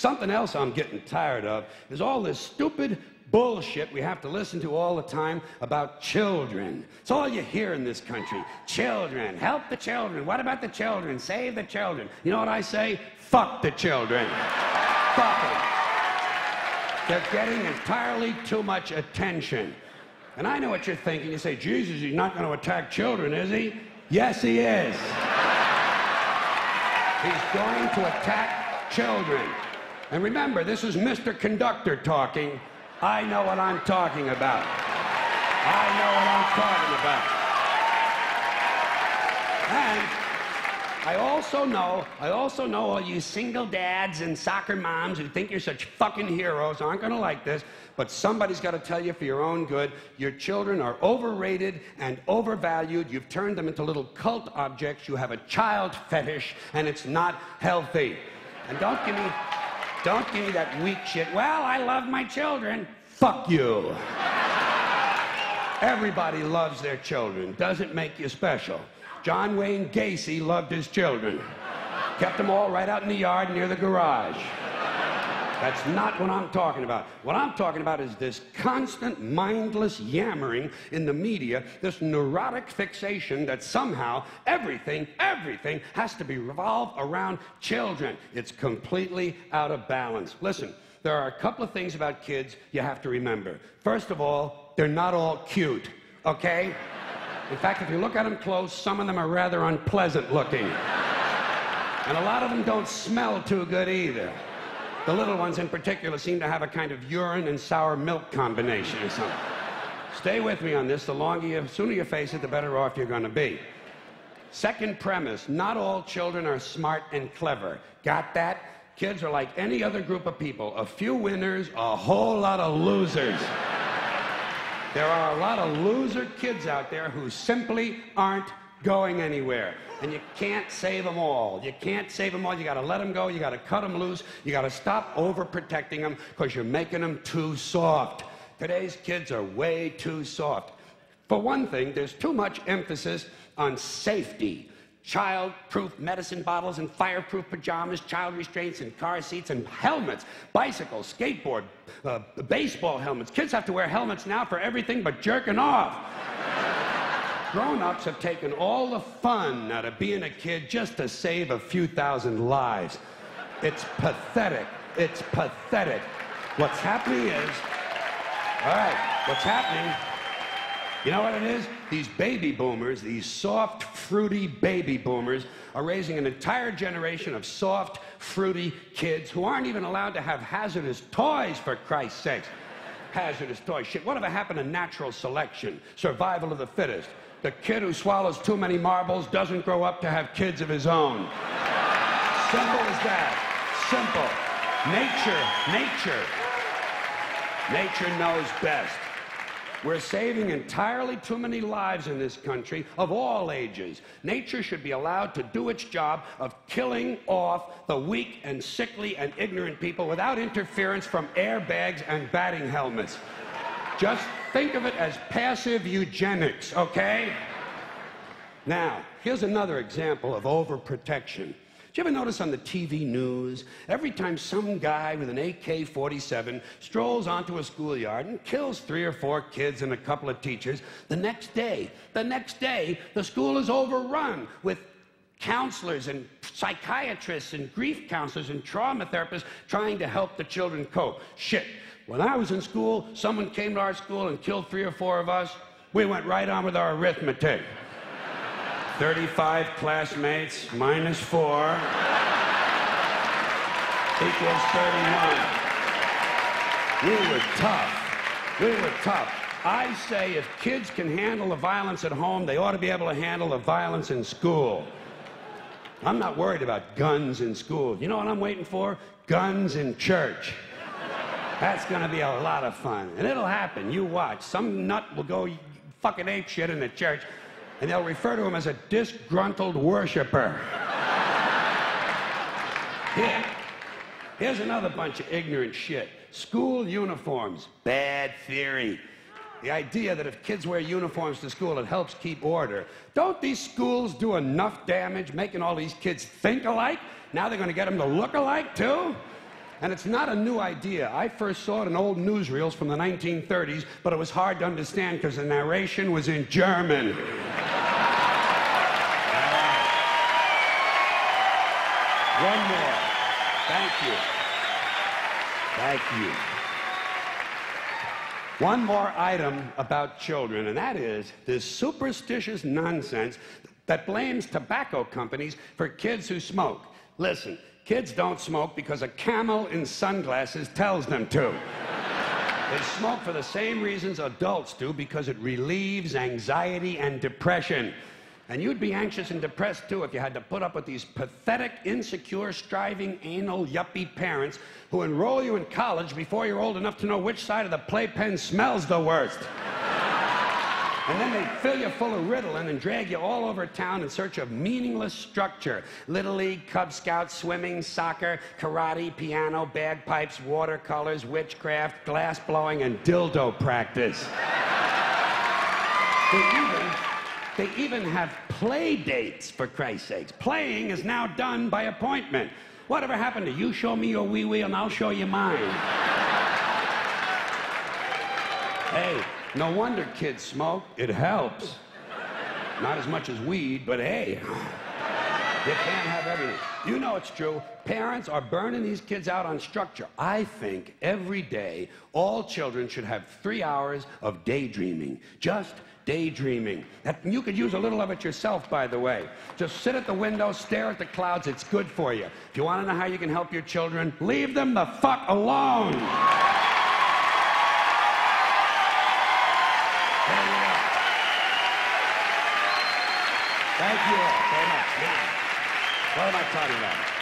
Something else I'm getting tired of is all this stupid bullshit we have to listen to all the time about children. It's all you hear in this country. Children, help the children. What about the children? Save the children. You know what I say? Fuck the children. Fuck them. They're getting entirely too much attention. And I know what you're thinking. You say, Jesus, he's not going to attack children, is he? Yes, he is. He's going to attack children. And remember, this is Mr. Conductor talking. I know what I'm talking about. I know what I'm talking about. And I also know all you single dads and soccer moms who think you're such fucking heroes aren't going to like this, but somebody's got to tell you for your own good, your children are overrated and overvalued. You've turned them into little cult objects. You have a child fetish, and it's not healthy. And don't give me that weak shit. Well, I love my children. Fuck you. Everybody loves their children. Doesn't make you special. John Wayne Gacy loved his children. Kept them all right out in the yard near the garage. That's not what I'm talking about. What I'm talking about is this constant, mindless yammering in the media, this neurotic fixation that somehow everything has to be revolved around children. It's completely out of balance. Listen, there are a couple of things about kids you have to remember. First of all, they're not all cute, okay? In fact, if you look at them close, some of them are rather unpleasant looking. And a lot of them don't smell too good either. The little ones in particular seem to have a kind of urine and sour milk combination or something. Stay with me on this. The sooner you face it, the better off you're going to be. Second premise, not all children are smart and clever. Got that? Kids are like any other group of people. A few winners, a whole lot of losers. There are a lot of loser kids out there who simply aren't going anywhere. And you can't save them all. You can't save them all. You got to let them go. You got to cut them loose. You got to stop overprotecting them because you're making them too soft. Today's kids are way too soft. For one thing, there's too much emphasis on safety. Child-proof medicine bottles and fireproof pajamas, child restraints and car seats and helmets, bicycles, skateboard, baseball helmets. Kids have to wear helmets now for everything but jerking off. Grown-ups have taken all the fun out of being a kid just to save a few thousand lives. It's pathetic. It's pathetic. What's happening is, all right, what's happening, you know what it is? These baby boomers, these soft, fruity baby boomers, are raising an entire generation of soft, fruity kids who aren't even allowed to have hazardous toys, for Christ's sakes. Hazardous toys. Shit, whatever happened to natural selection? Survival of the fittest. The kid who swallows too many marbles doesn't grow up to have kids of his own. Simple as that. Simple. Nature knows best. We're saving entirely too many lives in this country of all ages. Nature should be allowed to do its job of killing off the weak and sickly and ignorant people without interference from airbags and batting helmets. Just think of it as passive eugenics, okay? Now, here's another example of overprotection. Did you ever notice on the TV news, every time some guy with an AK-47 strolls onto a schoolyard and kills 3 or 4 kids and a couple of teachers, the next day, the school is overrun with counselors and psychiatrists and grief counselors and trauma therapists trying to help the children cope. Shit. When I was in school, someone came to our school and killed 3 or 4 of us. We went right on with our arithmetic. 35 classmates minus 4 equals 31. We were tough. I say if kids can handle the violence at home, they ought to be able to handle the violence in school. I'm not worried about guns in school. You know what I'm waiting for? Guns in church. That's going to be a lot of fun. And it'll happen. You watch. Some nut will go fucking ape shit in the church, and they'll refer to him as a disgruntled worshiper. Here's another bunch of ignorant shit. School uniforms. Bad theory. The idea that if kids wear uniforms to school, it helps keep order. Don't these schools do enough damage making all these kids think alike? Now they're going to get them to look alike, too? And it's not a new idea. I first saw it in old newsreels from the 1930s, but it was hard to understand because the narration was in German. One more. Thank you. Thank you. One more item about children, and that is this superstitious nonsense that blames tobacco companies for kids who smoke. Listen, kids don't smoke because a camel in sunglasses tells them to. They smoke for the same reasons adults do, because it relieves anxiety and depression. And you'd be anxious and depressed, too, if you had to put up with these pathetic, insecure, striving, anal, yuppie parents who enroll you in college before you're old enough to know which side of the playpen smells the worst. And then they fill you full of Ritalin and drag you all over town in search of meaningless structure. Little League, Cub Scouts, swimming, soccer, karate, piano, bagpipes, watercolors, witchcraft, glass blowing, and dildo practice. They even have play dates, for Christ's sakes. Playing is now done by appointment. Whatever happened to you show me your wee-wee and I'll show you mine? Hey, no wonder kids smoke. It helps. Not as much as weed, but hey, you can't have everything. You know it's true. Parents are burning these kids out on structure. I think every day all children should have 3 hours of daydreaming. Just daydreaming. You could use a little of it yourself, by the way. Just sit at the window, stare at the clouds. It's good for you. If you want to know how you can help your children, leave them the fuck alone. There you go. Thank you all very much. Now, what am I talking about?